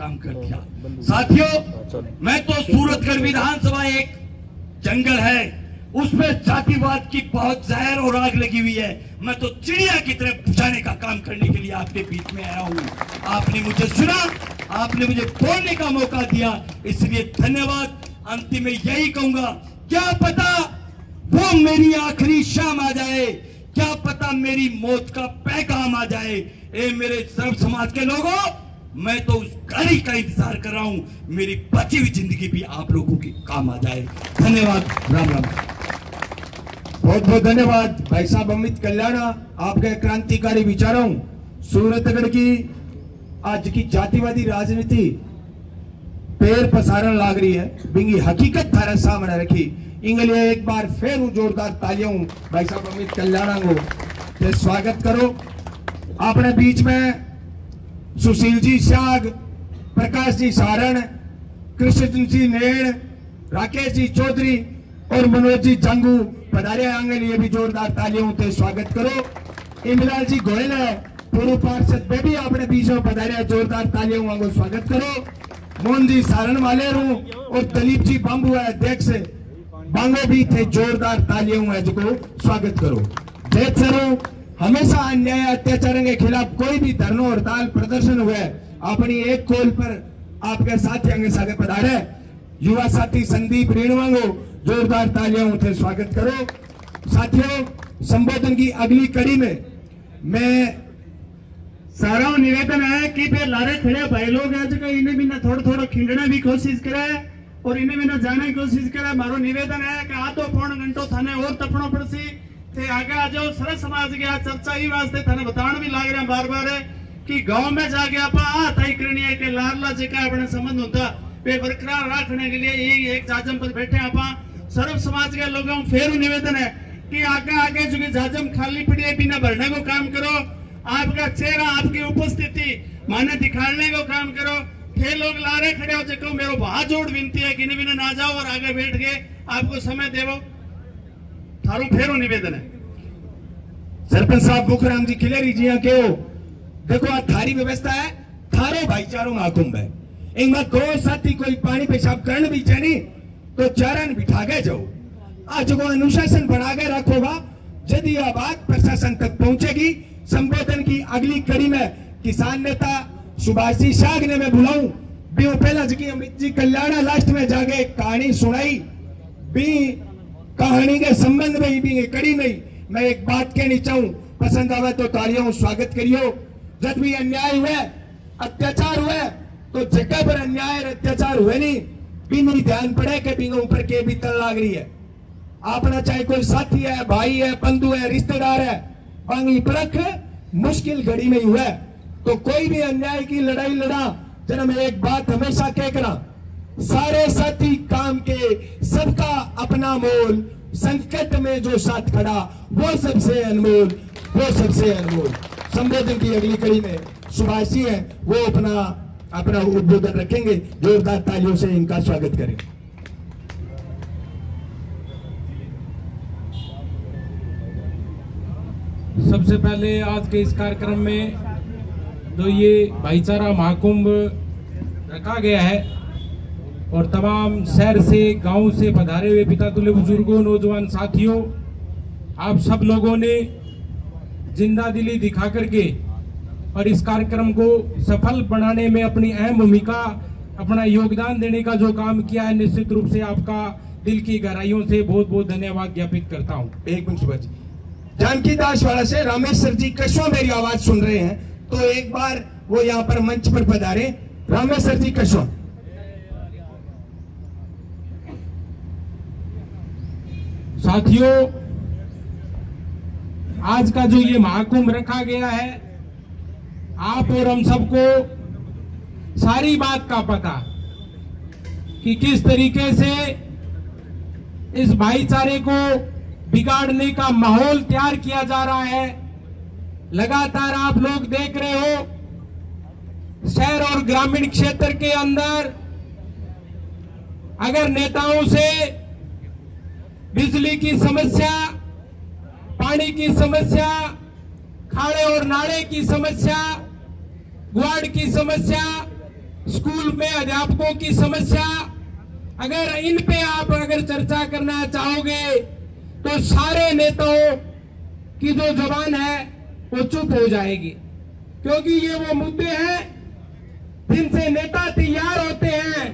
काम कर दिया। साथियों, मैं तो सूरतगढ़ विधानसभा एक जंगल है, उसमें जातिवाद की बहुत जहर और आग लगी हुई है। मैं तो चिड़िया की तरह बुझाने का काम करने के लिए आपके बीच में आया हूँ। आपने मुझे सुना, आपने मुझे बोलने का मौका दिया, इसलिए धन्यवाद। अंतिम में यही कहूंगा, क्या पता वो मेरी आखिरी शाम आ जाए, क्या पता मेरी मौत का पैगाम आ जाए। ए मेरे सर्व समाज के लोगों, मैं तो उस घड़ी का इंतजार कर रहा हूं, मेरी बची हुई जिंदगी भी आप लोगों की काम आ जाए। धन्यवाद। राम राम। बहुत बहुत धन्यवाद भाई साहब अमित कल्याणा, आपके क्रांतिकारी विचारों। सूरतगढ़ की आज की जातिवादी राजनीति पैर पसारण लाग रही है, बिंगी हकीकत थारे सामने रखी। इंगे लिए एक बार फिर जोरदार तालियों भाई साहब अमित कल्याणा को ते स्वागत करो। अपने बीच में सुशील जी शाग, प्रकाश जी सारण, कृष्ण जी नेण, राकेश जी चौधरी और मनोज जी जंगू पधारे आंगे, लिए भी जोरदार तालियों से स्वागत करो। इमरान जी गोयल है पूर्व पार्षद वे भी अपने बीच में पधारे, जोरदार तालियों को स्वागत करो। मोहन जी सारण वाले रू और दलीप जी बांबू है अध्यक्ष बांगो भी थे, जोरदार तालियों को स्वागत करो। जय सरो। हमेशा अन्याय अत्याचार के खिलाफ कोई भी धरना हड़ताल प्रदर्शन हुए, अपनी एक कॉल पर आपके साथी आगे सागे पधारे। युवा साथी संदीप रेणवांगो, जोरदार तालियों से स्वागत करो। साथियों, संबोधन की अगली कड़ी में मैं सारा निवेदन है कि फिर लारे खड़े भाई लोग है जो इन्हें भी ना थोड़ा खिंडने की कोशिश करे और इन्हें भी ना जाने की कोशिश करे। मारो निवेदन है कि आधो पौन घंटो थाने और तपनो पड़सी थे, आगे आ जाओ। सरस समाज के चर्चा ही वास्ते थाने बताने भी लाग रहे हैं बार बार है कि गांव में जाके आप तय करनी है कि लाडला जी का अपने संबंध होता वे बरकरार रखने के लिए यही एक जाजम पर बैठे आप सर्व समाज के लोगों फिर निवेदन है कि आगे आगे जो जाजम खाली पड़ी है बिना भरने को काम करो। आपका चेहरा, आपकी उपस्थिति माने दिखाने को काम करो। थे लोग लारे खड़े हो जो मेरो वहां जोड़ विनती है कि बिना ना जाओ और आगे बैठ के आपको समय देवो। थारू फेरो निवेदन है। सरपंच साहब बुखराम जी खिलेरी जी के हो, देखो आ थारी व्यवस्था है, थारो भाईचारों में आकुंभ है। इनमें को साथी कोई पानी पेशाब करने भी चाहिए तो चारण बिठा के जाओ। आज को अनुशासन बना के रखोगा, यदि यह बात प्रशासन तक पहुंचेगी। संबोधन की अगली कड़ी में किसान नेता सुभाष जी शाग ने मैं बुलाऊं भी पहला जी अमित जी कल्याणा लास्ट में जाके कहानी सुनाई भी, कहानी के संबंध में भी कड़ी में मैं एक बात कहनी चाहूं, पसंद आवे तो तालियों स्वागत करियो। जब भी अन्याय हुए, अत्याचार हुए तो जगह पर अन्याय और अत्याचार हुए नहीं ध्यान पड़े कि बिंगो ऊपर के भी तल लाग रही है। आपना चाहे कोई साथी है, भाई है, बंधु है, रिश्तेदार है, बांगी परख मुश्किल घड़ी में हुआ तो कोई भी अन्याय की लड़ाई लड़ा जना मैं एक बात हमेशा कह करा, सारे साथी काम के सबका अपना मोल, संकट में जो साथ खड़ा वो सबसे अनमोल, वो सबसे अनमोल। संबोधन की अगली कड़ी में सुभाष जी है, वो अपना उद्बोधन रखेंगे। जोरदार तालियों से इनका स्वागत करें। सबसे पहले आज के इस कार्यक्रम में जो ये भाईचारा महाकुंभ रखा गया है और तमाम शहर से, गांव से पधारे हुए पिता तुल्य बुजुर्गों, नौजवान साथियों, आप सब लोगों ने जिंदा दिली दिखा करके और इस कार्यक्रम को सफल बनाने में अपनी अहम भूमिका, अपना योगदान देने का जो काम किया है, निश्चित रूप से आपका दिल की गहराइयों से बहुत बहुत धन्यवाद ज्ञापित करता हूँ। एक मिनट सुभाष जी, जानकी दास वाला से रामेश्वर जी कशो मेरी आवाज सुन रहे हैं तो एक बार वो यहाँ पर मंच पर पधारे। रामेश्वर जी कशो। साथियों, आज का जो ये महाकुंभ रखा गया है, आप और हम सबको सारी बात का पता कि किस तरीके से इस भाईचारे को बिगाड़ने का माहौल तैयार किया जा रहा है। लगातार आप लोग देख रहे हो, शहर और ग्रामीण क्षेत्र के अंदर अगर नेताओं से बिजली की समस्या, पानी की समस्या, खाड़े और नाले की समस्या, गुआड़ की समस्या, स्कूल में अध्यापकों की समस्या, अगर इन पे आप अगर चर्चा करना चाहोगे तो सारे नेताओं की जो जबान है वो चुप हो जाएगी, क्योंकि ये वो मुद्दे हैं जिनसे नेता तैयार होते हैं।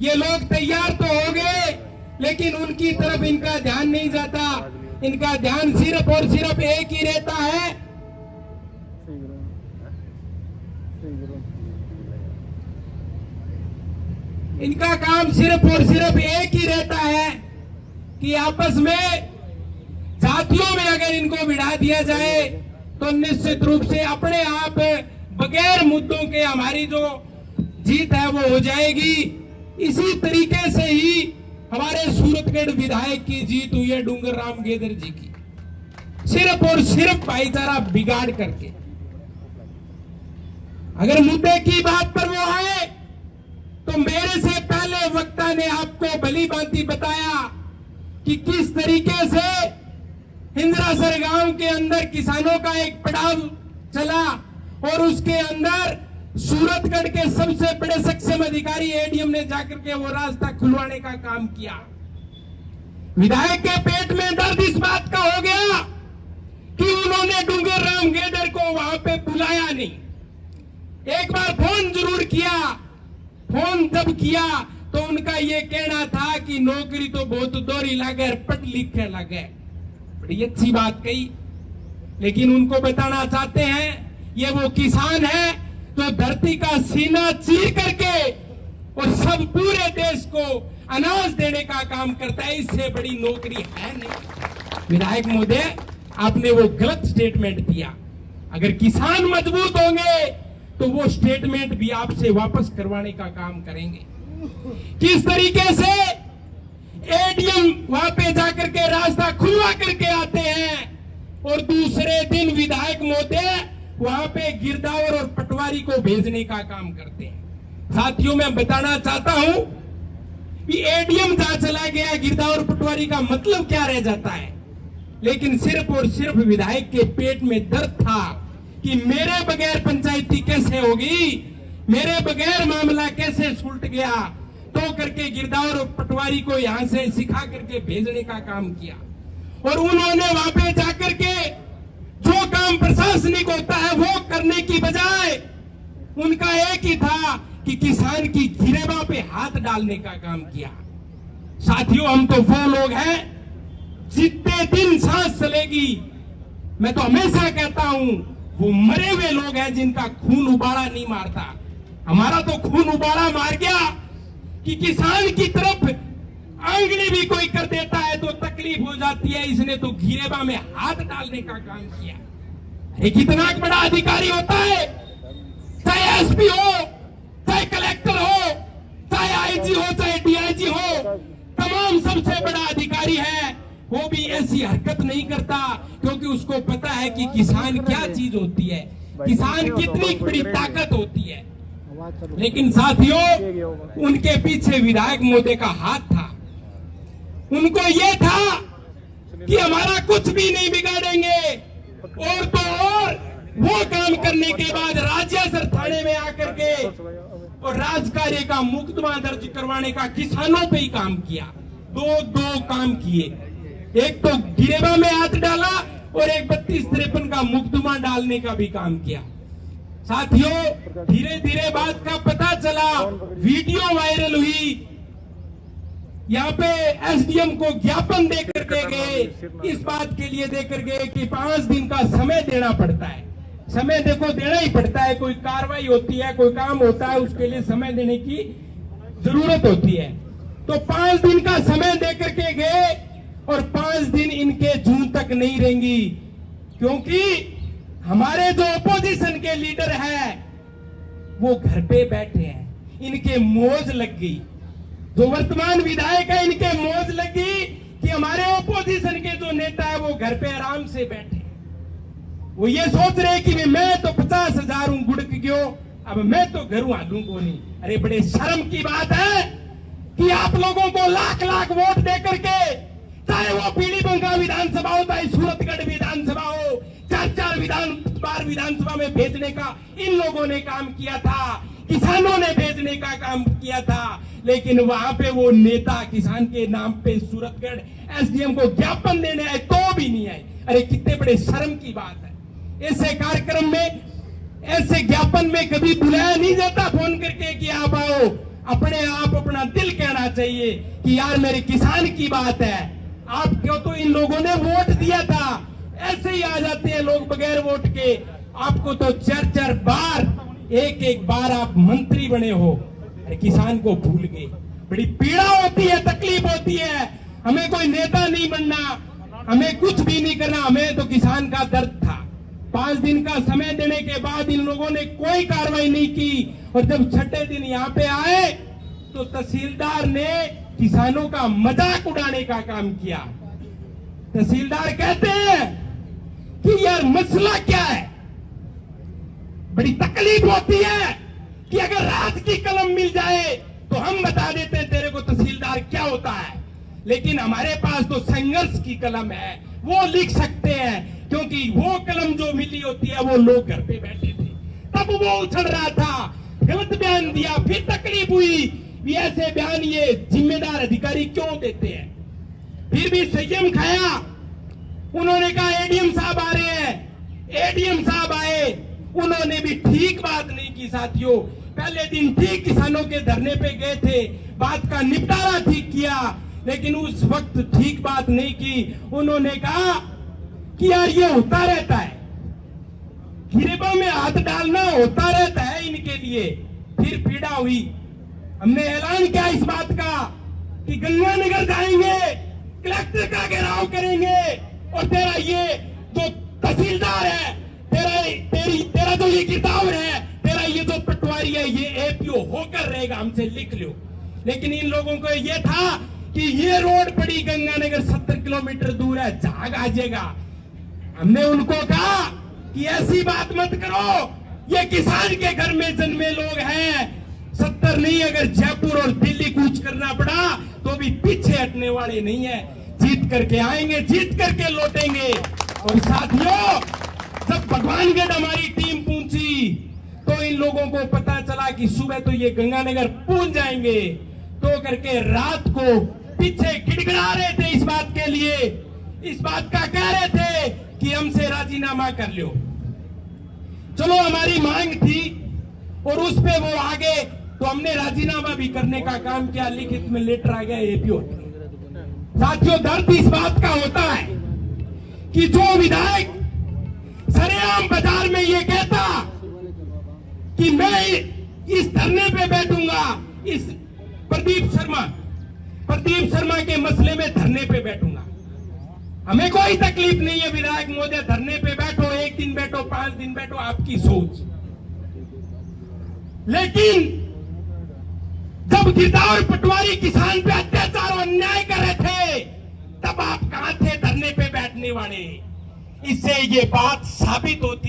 ये लोग तैयार तो हो गए, लेकिन उनकी तरफ इनका ध्यान नहीं जाता। इनका ध्यान सिर्फ और सिर्फ एक ही रहता है, इनका काम सिर्फ और सिर्फ एक ही रहता है कि आपस में जातियों में अगर इनको भिड़ा दिया जाए तो निश्चित रूप से अपने आप बगैर मुद्दों के हमारी जो जीत है वो हो जाएगी। इसी तरीके से ही हमारे सूरतगढ़ विधायक की जीत हुई है डूंगर राम गेदर जी की, सिर्फ और सिर्फ भाईचारा बिगाड़ करके। अगर मुद्दे की बात पर वो आए तो मेरे से पहले वक्ता ने आपको भली भांति बताया कि किस तरीके से हिंद्रासर गांव के अंदर किसानों का एक पड़ाव चला और उसके अंदर सूरतगढ़ के सबसे बड़े सक्षम अधिकारी एडीएम ने जाकर के वो रास्ता खुलवाने का काम किया। विधायक के पेट में दर्द इस बात का हो गया कि उन्होंने डूंगर राम गेदर को वहां पे बुलाया नहीं। एक बार फोन जरूर किया, फोन जब किया तो उनका ये कहना था कि नौकरी तो बहुत दोहरी लगे, पढ़ लिखे लगे। बड़ी अच्छी बात कही, लेकिन उनको बताना चाहते हैं ये वो किसान है जो धरती का सीना चीर करके और सब पूरे देश को अनाज देने का काम करता है। इससे बड़ी नौकरी है नहीं। विधायक महोदय, आपने वो गलत स्टेटमेंट दिया। अगर किसान मजबूत होंगे तो वो स्टेटमेंट भी आपसे वापस करवाने का काम करेंगे। किस तरीके से एडीएम वहां पे जाकर के रास्ता खुलवा करके आते हैं और दूसरे दिन विधायक महोदय वहां पे गिरदावर और पटवारी को भेजने का काम करते हैं। साथियों, मैं बताना चाहता हूं कि एडीएम जहां चला गया, गिरदावर पटवारी का मतलब क्या रह जाता है। लेकिन सिर्फ और सिर्फ विधायक के पेट में दर्द था कि मेरे बगैर पंचायती कैसे होगी, मेरे बगैर मामला कैसे सुलट गया। तो करके गिरदावर और पटवारी को यहां से सिखा करके भेजने का काम किया और उन्होंने वहां पे जाकर के जो काम प्रशासनिक होता है वो करने की बजाय उनका एक ही था कि किसान की गिरेबा पे हाथ डालने का काम किया। साथियों, हम तो वो लोग हैं जितने दिन सांस चलेगी, मैं तो हमेशा कहता हूं वो मरे हुए लोग हैं जिनका खून उबाला नहीं मारता। हमारा तो खून उबाला मार गया कि किसान की तरफ आंगली भी कोई कर देता है तो तकलीफ हो जाती है। इसने तो गिरेबा में हाथ डालने का काम किया। अरे कितना बड़ा अधिकारी होता है, चाहे एसपी हो, चाहे कलेक्टर हो, चाहे आईजी हो, चाहे डीआईजी हो, तमाम सबसे बड़ा अधिकारी है। वो भी ऐसी हरकत नहीं करता क्योंकि उसको पता है कि किसान क्या चीज होती है, किसान कितनी बड़ी ताकत होती है। लेकिन साथियों, उनके पीछे विधायक महोदय का हाथ था। उनको यह था कि हमारा कुछ भी नहीं बिगाड़ेंगे और तो और वो काम करने के बाद राज्य सर थाने में आकर के और राजकार्य का मुकदमा दर्ज करवाने का किसानों पे ही काम किया। दो काम किए, एक तो गिरेबा में हाथ डाला और एक 32-53 का मुकदमा डालने का भी काम किया। साथियों, धीरे धीरे बात का पता चला, वीडियो वायरल हुई। यहाँ पे एसडीएम को ज्ञापन देकर के गए, इस बात के लिए देकर गए कि 5 दिन का समय देना पड़ता है। समय देखो देना ही पड़ता है, कोई कार्रवाई होती है, कोई काम होता है, उसके लिए समय देने की जरूरत होती है। तो 5 दिन का समय देकर के गए और 5 दिन इनके जून तक नहीं रहेंगी, क्योंकि हमारे जो अपोजिशन के लीडर है वो घर पे बैठे हैं। इनके मौज लग गई, जो वर्तमान विधायक है इनके मौज लगी कि हमारे ओपोजिशन के जो नेता है वो घर पे आराम से बैठे। वो ये सोच रहे कि मैं तो 50,000 हूं, गुड़क गयो, अब मैं तो घरों हालू को नहीं। अरे बड़े शर्म की बात है कि आप लोगों को लाख लाख वोट दे करके, चाहे वो पीलीबंगा विधानसभा हो, चाहे सूरतगढ़ विधानसभा हो, 4-4 विधानसभा में भेजने का इन लोगों ने काम किया था। किसानों ने भेजने का काम किया था, लेकिन वहां पे वो नेता किसान के नाम पे सूरतगढ़ एसडीएम को ज्ञापन देने आए तो भी नहीं आए। अरे कितने बड़े शर्म की बात है। ऐसे कार्यक्रम में, ऐसे ज्ञापन में कभी बुलाया नहीं जाता फोन करके कि आप आओ। अपने आप अपना दिल कहना चाहिए कि यार मेरे किसान की बात है। आप क्यों, तो इन लोगों ने वोट दिया था, ऐसे ही आ जाते हैं लोग बगैर वोट के। आपको तो 4-4 बार, एक बार आप मंत्री बने हो, अरे किसान को भूल गए। बड़ी पीड़ा होती है, तकलीफ होती है। हमें कोई नेता नहीं बनना, हमें कुछ भी नहीं करना, हमें तो किसान का दर्द था। 5 दिन का समय देने के बाद इन लोगों ने कोई कार्रवाई नहीं की, और जब छठे दिन यहाँ पे आए तो तहसीलदार ने किसानों का मजाक उड़ाने का काम किया। तहसीलदार कहते हैं कि यार मसला क्या है। बड़ी तकलीफ होती है कि अगर रात की कलम मिल जाए तो हम बता देते हैं तेरे को तहसीलदार क्या होता है, लेकिन हमारे पास तो संघर्ष की कलम है, वो लिख सकते हैं, क्योंकि वो कलम जो मिली होती है वो लोग घर पे बैठे थे, तब वो उछल रहा था, गलत बयान दिया, फिर तकलीफ हुई। ऐसे बयान ये जिम्मेदार अधिकारी क्यों देते हैं? फिर भी संयम खाया। उन्होंने कहा एडीएम साहब आ रहे हैं। एडीएम साहब आए, उन्होंने भी ठीक बात नहीं की साथियों। पहले दिन ठीक किसानों के धरने पे गए थे, बात का निपटारा ठीक किया, लेकिन उस वक्त ठीक बात नहीं की। उन्होंने कहा कि यार ये होता रहता है, गिरेबा में हाथ डालना होता रहता है इनके लिए। फिर पीड़ा हुई। हमने ऐलान किया इस बात का कि गंगानगर जाएंगे, कलेक्टर का घेराव करेंगे, और तेरा ये जो तहसीलदार है, तेरा जो ये गिरदावर है, तेरा ये जो पटवारी है, ये एपीओ होकर रहेगा, हमसे लिख लो। लेकिन इन लोगों को ये था कि ये रोड पड़ी गंगानगर 70 किलोमीटर दूर है, झाग आ जाएगा। हमने उनको कहा कि ऐसी बात मत करो, ये किसान के घर में जन्मे लोग हैं। 70 नहीं, अगर जयपुर और दिल्ली कूच करना पड़ा तो भी पीछे हटने वाले नहीं है। जीत करके आएंगे, जीत करके लौटेंगे। और साथियों, जब भगवानगढ़ हमारी टीम पहुंची तो इन लोगों को पता चला कि सुबह तो ये गंगानगर पहुंच जाएंगे, तो करके रात को पीछे गिड़गिड़ा रहे थे इस बात के लिए, इस बात का कह रहे थे कि हमसे राजीनामा कर लो। चलो हमारी मांग थी और उस पे वो आगे, तो हमने राजीनामा भी करने का काम किया, लिखित में लेटर आ गया एपीओ। साथियों, दर्द इस बात का होता है कि जो विधायक सरेआम बाजार में ये कहता कि मैं इस धरने पे बैठूंगा, इस प्रदीप शर्मा के मसले में धरने पे बैठूंगा, हमें कोई तकलीफ नहीं है विधायक महोदय, धरने पे बैठो, 1 दिन बैठो, 5 दिन बैठो, आपकी सोच। लेकिन जब गिरदावर पटवारी किसान पे अत्याचार और अन्याय कर रहे थे, तब आप कहां थे धरने पे बैठने वाले? इससे ये बात साबित होती